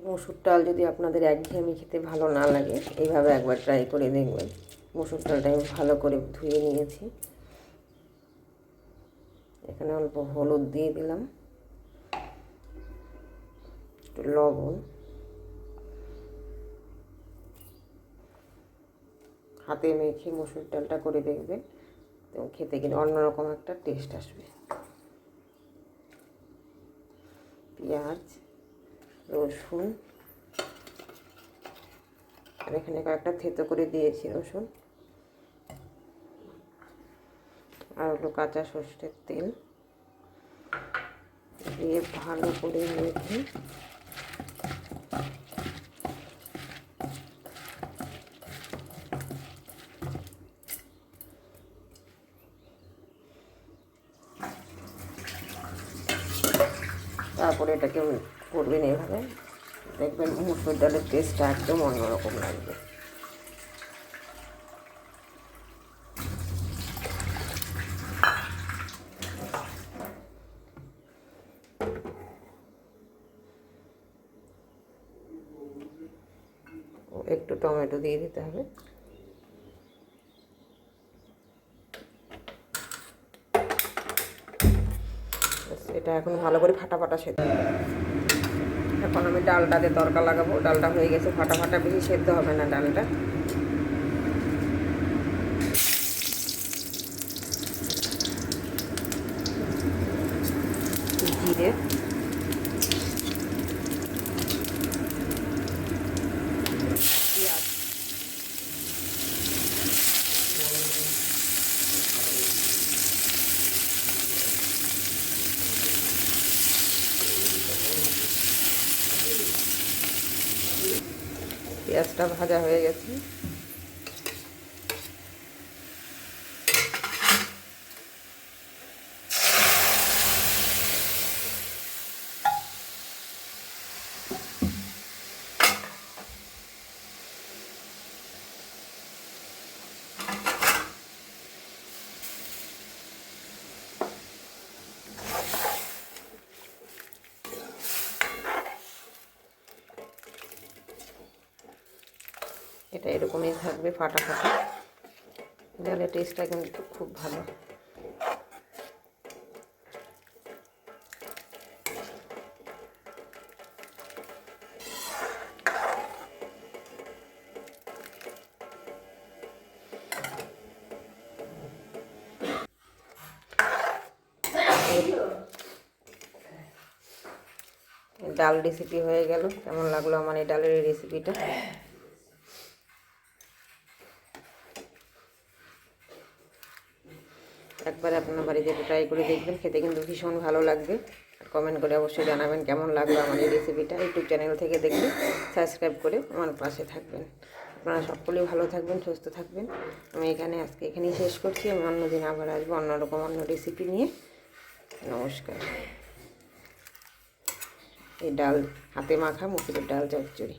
মসুর ডাল যদি আপনাদের একঘেয়েমি খেতে ভালো না লাগে, এইভাবে একবার ট্রাই করে দেখবেন। মসুর ডালটা আমি ভালো করে ধুয়ে নিয়েছি। এখানে অল্প হলুদ দিয়ে দিলাম, একটু লবণ, হাতে মেখে মসুর ডালটা করে দেখবেন, তো খেতে গেলে অন্যরকম একটা টেস্ট আসবে। পেঁয়াজ, রসুন, আর এখানে কয়েকটা থেতো করে দিয়েছি রসুন, আর হলো কাঁচা সর্ষের তেল দিয়ে ভালো করে মেখে তারপরে এটাকে করবেন এইভাবে, দেখবেন মুসুর ডালের টেস্টটা একদম অন্যরকম লাগবে। একটু টমেটো দিয়ে দিতে হবে। এটা এখন ভালো করে ফাটা ফাটা সেদ্ধ হবে। এখন আমি ডালটাতে তড়কা লাগাবো। ডালটা হয়ে গেছে ফাটা ফাটা, বেশি সেদ্ধ হবে না ডালটা। জিরে, পেঁয়াজ, পেঁয়াজটা ভাজা হয়ে গেছে। এটা এরকমই থাকবে ফাটা ফাটা, ডালের টেস্টটা কিন্তু খুব ভালো। ডাল রেসিপি হয়ে গেল। কেমন লাগলো আমার এই ডালের রেসিপিটা? একবার আপনার বাড়িতে ট্রাই করে দেখবেন, খেতে কিন্তু ভীষণ ভালো লাগবে। কমেন্ট করে অবশ্যই জানাবেন কেমন লাগলো আমার এই রেসিপিটা। ইউটিউব চ্যানেল থেকে দেখলে সাবস্ক্রাইব করে আমার পাশে থাকবেন। আপনারা সকলেই ভালো থাকবেন, সুস্থ থাকবেন। আমি এখানেই শেষ করছি। আমি অন্যদিন আবার আসবো অন্যরকম অন্য রেসিপি নিয়ে। নমস্কার। এই ডাল হাতে মাখা মুসুরের ডাল চচ্চড়ি।